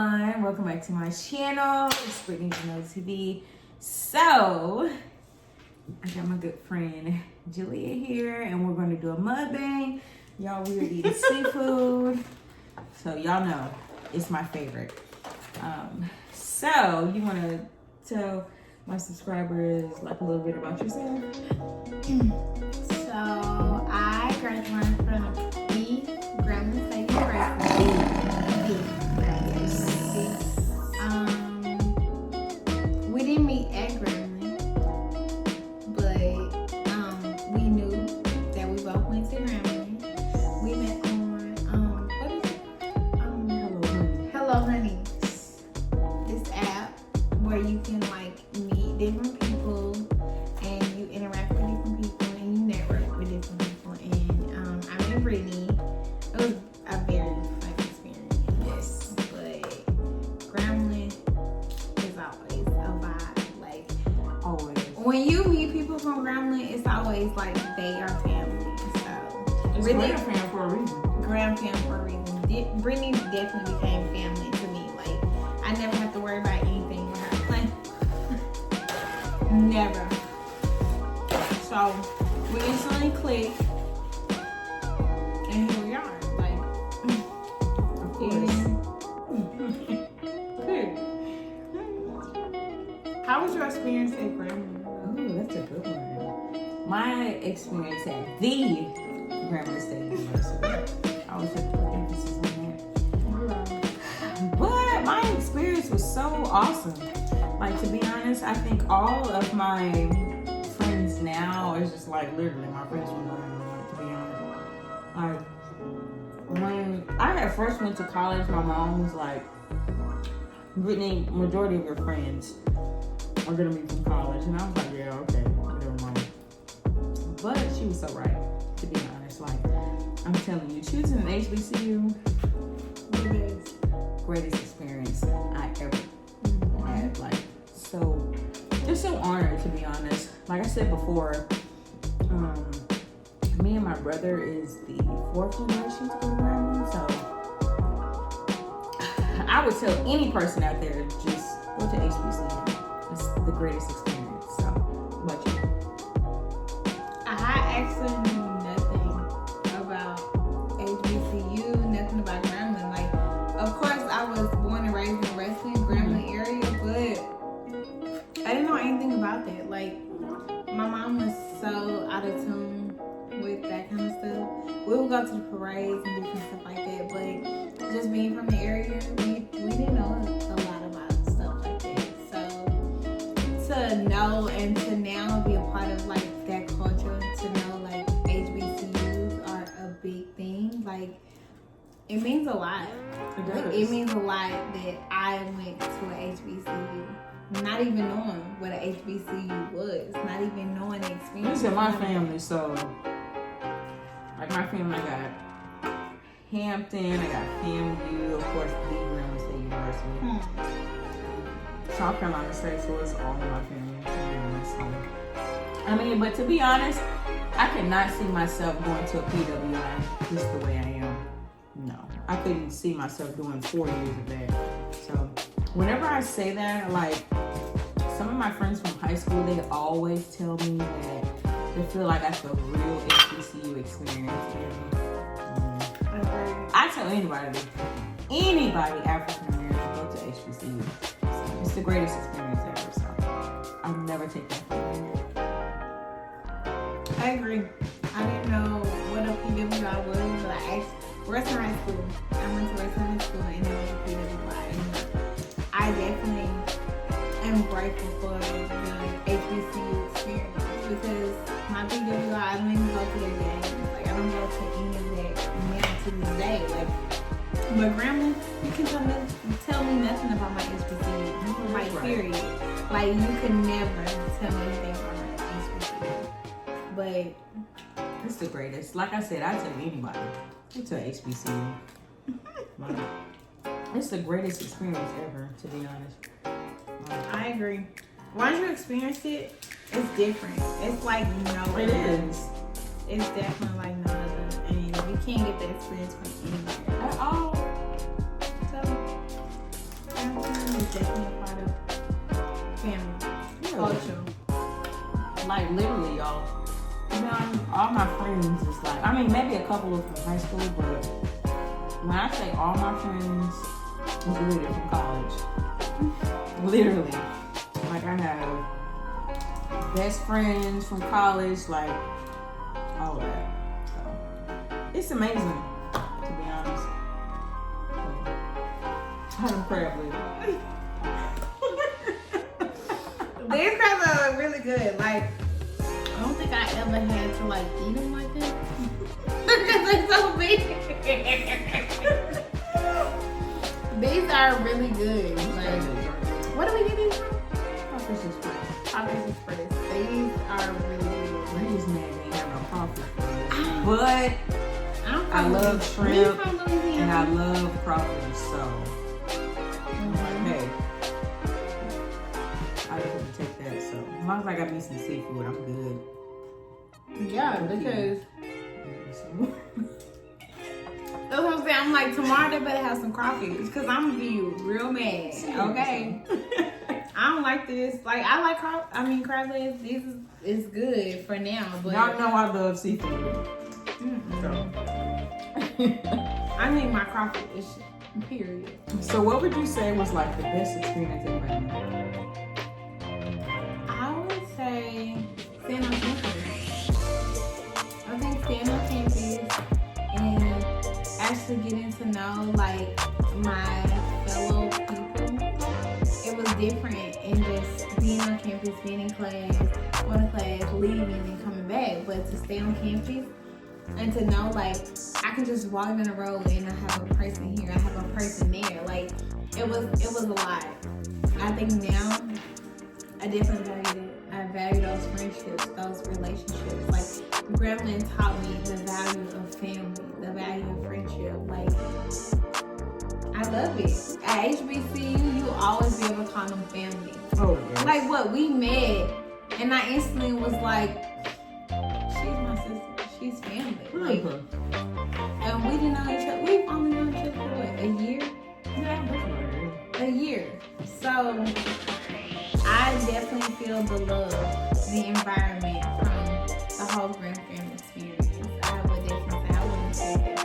everyone, welcome back to my channel. It's Brittany TV. So I got my good friend Jailiyh here, and we're going to do a mukbang. Y'all, we're eating seafood, so y'all know it's my favorite. So you want to tell my subscribers like a little bit about yourself? So I graduated from the Grambling State University. We didn't meet at Grambling, but we knew that we both went to Grambling. We met on what is it? Hello Honey. This app where you can like meet different people and you interact with different people and you network with different people. And I met Brittany. It was a very fun experience. Yes. But Grambling is always a vibe. Like Always. when you meet people from Grambling, it's always like they are family. So It's really Graham fan for a reason. Graham family for a reason. Brittany definitely became family to me. Like I never have to worry about anything with her. Like never. So we instantly clicked, and here we are. Like, Of course. How was your experience at Grambling? Oh, that's a good one. My experience at the Grambling State University. I always have to put emphasis on that. But my experience was so awesome. Like, to be honest, I think all of my friends now is just like literally my friends from Grambling, to be honest. Like, when I had first went to college, my mom was like, Brittany, majority of your friends are gonna be from college. And I was like, yeah, okay, never mind. But she was so right, to be honest. Like, I'm telling you, choosing an HBCU, it is greatest experience I ever had. Like, so, just so honored, to be honest. Like I said before, me and my brother is the 4th generation to go to Grambling, so I would tell any person out there, just go to HBCU. It's the greatest experience. So, what about you? I actually knew nothing about HBCU, nothing about Grambling. Like, of course, I was born and raised in the wrestling Grambling area, but I didn't know anything about that. Like, my mom was so out of tune with that kind of stuff. We would go to the parades and different stuff like that, but just being from the area, we didn't know a lot about stuff like that. So to know and to now be a part of like that culture, to know like HBCUs are a big thing, like it means a lot. It does. Like, it means a lot that I went to an HBCU, not even knowing what an HBCU was, not even knowing the experience. This is my family, so like my family, I got Hampton, I got FAMU, of course, the Grambling State University. South Carolina State, so it's all of my family, to be honest. I mean, but to be honest, I could not see myself going to a PWI just the way I am. No, I couldn't see myself doing 4 years of that. So whenever I say that, like some of my friends from high school, they always tell me that they feel like that's a real HBCU experience. I tell anybody African American, go to HBCU. It's the greatest experience ever. So I'll never take that for granted. I agree. I didn't know what a PWI was, but I asked Western High School. I went to Western High School and it was a PWI. And I definitely am grateful for the HBCU experience because my PWI, I don't even go to their games. Like, I don't go to any of that now to this day. Like, but Grambling, you can tell me nothing about my HBCU. Like, period. Like, you can never tell me anything about my HBCU. But It's the greatest. Like I said, I tell anybody, go to HBCU. Like, it's the greatest experience ever, to be honest. I agree. Once you experience it, it's different. It's like no It is. It's definitely like no other. And you can't get that experience from anywhere. At all. So definitely a part of family culture. Like literally, y'all. You know, all my friends is like, I mean, maybe a couple of from high school, but when I say all my friends, it's literally from college. Literally. Like I have best friends from college, like all of that. So it's amazing, to be honest. I'm crab leg. These crabs are really good. Like, I don't think I ever had to like eat them like that. Because they're so big. These are really good. Like, what do we get these from? Crawfish Express. Crawfish Express. These are really good. I just mad they have no crawfish. But I love We shrimp from Louisiana. and I love crawfish, so hey, I just want to take that. So as long as I got me some seafood, I'm good. Yeah, because that's what I'm saying. I'm like, tomorrow they better have some crawfish because I'm gonna be real mad. Okay. I don't like this. Like, I like crab legs. This is good for now, but Y'all know I love seafood. So. I need my crawfish. Period. So what would you say was like the best experience in Grambling? I would say staying on campus. I think staying on campus and actually getting to know like my fellow people. It was different in just being on campus, being in class, going to class, leaving and coming back. But to stay on campus and to know like I can just walk in the road and I have a person here, I have a person there. Like it was a lot. I think now I definitely value it. I value those friendships, those relationships. Like Grambling taught me the value of family, the value of friendship. Like I love it. At HBCU, you always be able to call them family. Oh, yes. Like what we met, and I instantly was like, she's my sister. She's family. Like, and we didn't know each other. We've only known each other for what, a year? Yeah, A year. So I definitely feel the love, the environment from the whole Grand family experience. I would definitely say I wouldn't say that.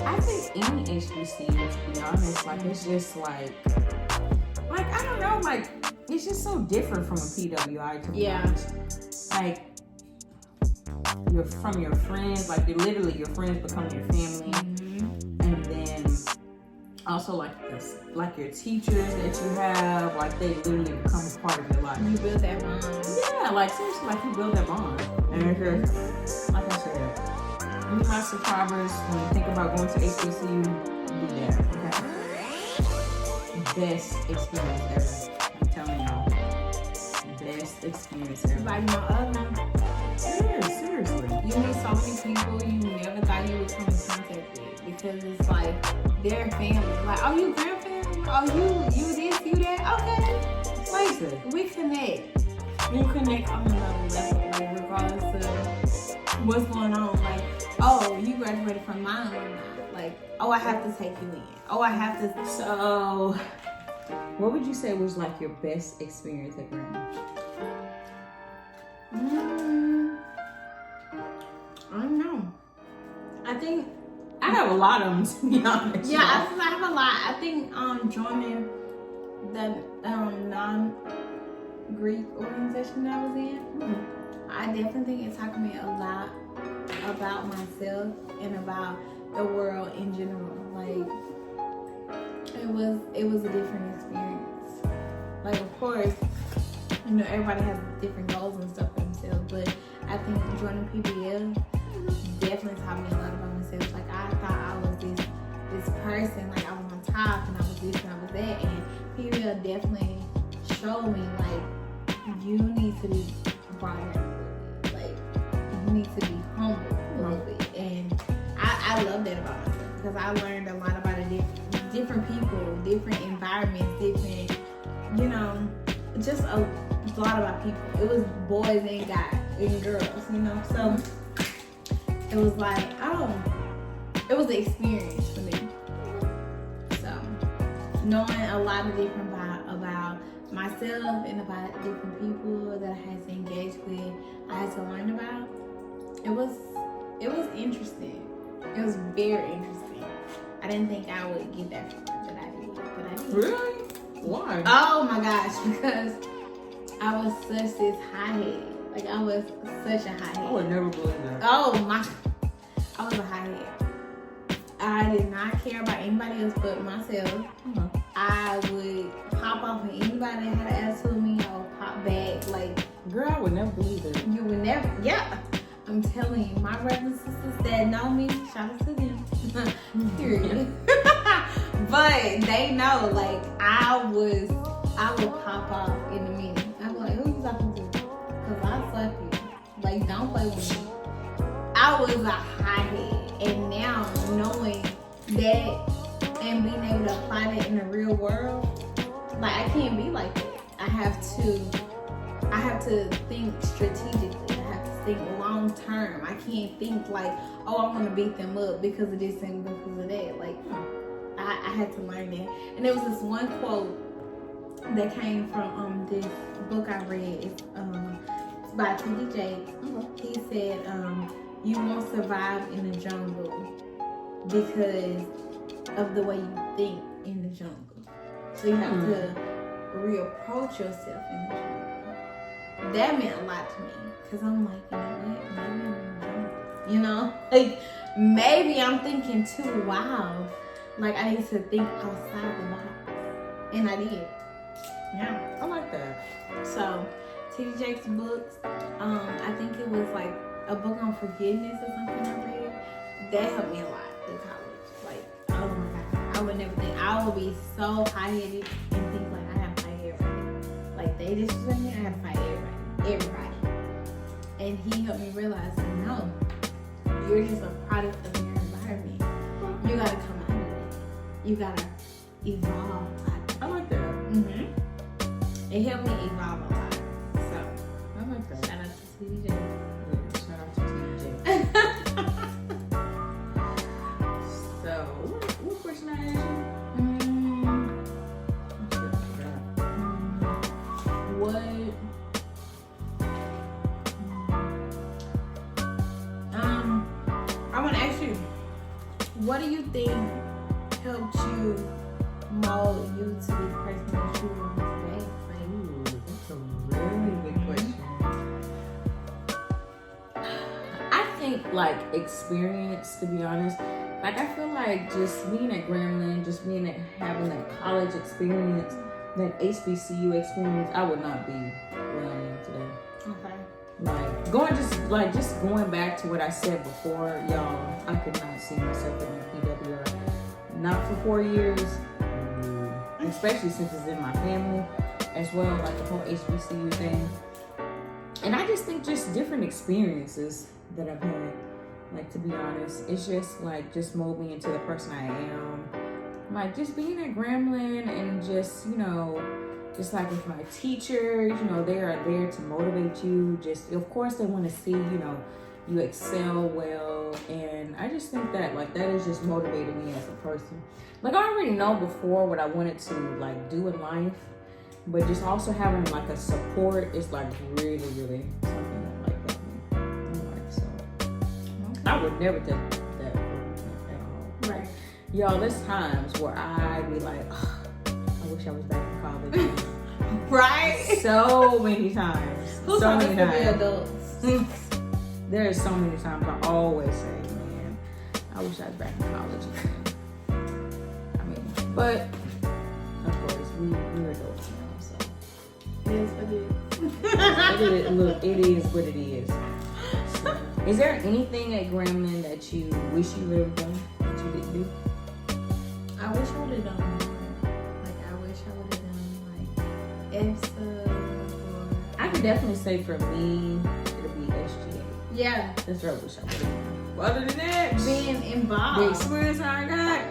I think any HBCU, to be honest, like it's just like I don't know, like it's just so different from a PWI, to be honest. Like you're from your friends, like you're literally your friends become your family, and then also like this, like your teachers that you have, like they literally become a part of your life. You build that bond. Yeah, like seriously, like you build that bond. And if like I said, any of my subscribers, when you think about going to HBCU, do that, okay? Best experience ever. I'm telling y'all. Best experience ever. Like no other. Yeah, seriously. You meet so many people you never thought you would come in contact with because it's like their family. Like, oh, you grandfamily? Oh, you this, you that? Okay. Like, we connect. We connect on another level, like, regardless of what's going on. Like, oh, you graduated from my alumni. Like, oh, I have to take you in. Oh, I have to. So, what would you say was like your best experience at Grambling? I don't know. I think I have a lot of them, to be honest. yeah, I have a lot. I think joining the non-Greek organization that I was in, I definitely think it taught me a lot about myself and about the world in general. Like it was a different experience. Like of course, you know, everybody has different goals and stuff for themselves, but I think joining PBL definitely taught me a lot about myself. Like I thought I was this person, like I was on top and I was this and I was that, and PBL definitely showed me like you need to be brought in, like you need to be humble a little bit, and I love that about myself because I learned a lot about different people, different environments, different, you know, just a lot about people. It was boys and guys and girls, you know, so it was like, oh, it was an experience for me. So knowing a lot of different about myself and about different people that I had to engage with, I had to learn about. It was interesting. It was very interesting. I didn't think I would get that far, but I did. Really? Why? Oh my gosh, because I was such this hothead. Like, I was such a hothead. I would never believe that. Oh my, I was a hothead. I did not care about anybody else but myself. Mm-hmm. I would pop off on anybody that had an attitude with me. I would pop back. Like, girl, I would never believe that. you would never, yeah. I'm telling you, my brothers and sisters that know me, shout out to them. Period. But they know, like, I would pop off in a minute. I'm like, who you talking to? Because I suck you. Like, don't play with me. I was a hothead. And now knowing that and being able to apply that in the real world, like, I can't be like that. I have to think strategically. I have to think long term. I can't think like, oh, I want to beat them up because of this and because of that. Like, I had to learn that. And there was this one quote that came from this book I read. It's by T.D. Jakes. He said, you won't survive in the jungle because of the way you think in the jungle. So you have to reapproach yourself in the jungle. That meant a lot to me because I'm like, you know what? Maybe I'm in the jungle. You know, like, maybe I'm thinking too wild. Like, I need to think outside the box, and I did. Yeah, I like that. So, T.D. Jakes' books, I think it was like a book on forgiveness or something I read. That helped me a lot in college. Like, oh my God, I would never think. I would be so high-headed and think like I have to fight everybody. Like, they disrespect me, I have to fight everybody. And he helped me realize, no, you're just a product of your environment. You gotta come out of it. You gotta evolve. I like that. Mm-hmm. It helped me evolve a lot. So, I like that. shout out to TJ. Yeah, shout out to TJ. So, what question I asked you? I want to ask you, what do you think helped you mold you to be the person that you are today? Ooh, that's a really good question. I think, like, experience, to be honest. Like, I feel like just being at Grambling, having that college experience, that HBCU experience, I would not be where I am today. Okay. Like, just going back to what I said before, y'all, I could not see myself in PWI. Not for 4 years, especially since it's in my family as well, like the whole HBCU thing. And I just think just different experiences that I've had, like, to be honest, it's just like just mold me into the person I am. Like, just being at Grambling and just, you know, just like with my teachers, you know, they are there to motivate you. Just, of course, they want to see, you know, you excel well. And I just think that, like, that has just motivated me as a person. Like, I already know before what I wanted to, like, do in life. But just also having, like, a support is, like, really, really something that, like, helped me in life. So, I would never take that for granted at all. Right. Y'all, there's times where I be like, oh, I wish I was back in college. Right? So many times. Who's so supposed many to be times. adults? There are so many times I always say, man, I wish I was back in college again. I mean, but of course, we're adults now, so. Yes, I did. Look, it is what it is. So, is there anything at Grambling that you wish you would have done that you didn't do? I wish I would have done more. Like, I wish I would have done, like, EFSA or... I can definitely say for me, it'll be SGA. Yeah. That's what I wish I would have done. Other than that, Being involved. the experience I got,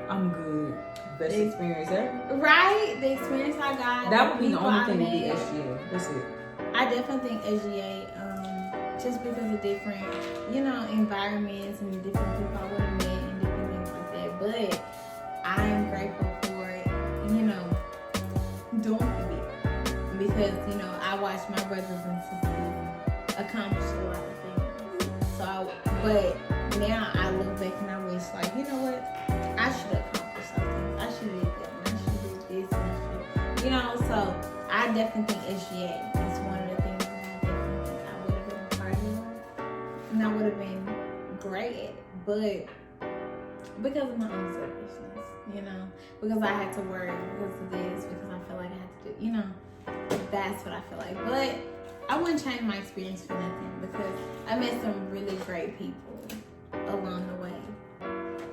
I'm good. Best experience ever. Right? The experience I got. That would be the people only I thing to be met. SGA. That's it. I definitely think SGA, just because of different, you know, environments and different people I would have met and different things like that. But I am grateful because, you know, I watched my brothers and sisters accomplish a lot of things. So, but now I look back and I wish, like, you know what? I should have accomplished something. I should have did that. And I should do this. And I should, you know, so I definitely think HGA is one of the things that I definitely think I would have been a part of. And I would have been great at it. But because of my own selfishness, you know, because I had to worry because of this, because I feel like I had to do, you know, that's what I feel like. But I wouldn't change my experience for nothing because I met some really great people along the way,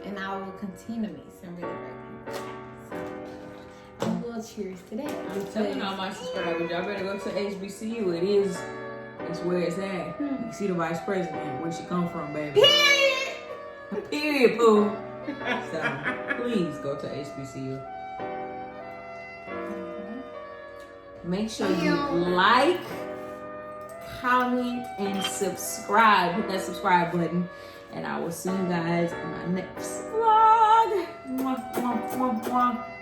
and I will continue to meet some really great people. So, a little cheers to that. I'm telling all my subscribers, y'all better go to HBCU. It's where it's at. You see the vice president, where she come from, baby. Period. Period, boo. So please go to HBCU. Make sure you like, comment, and subscribe. Hit that subscribe button. And I will see you guys in my next vlog. Mwah, mwah, mwah, mwah.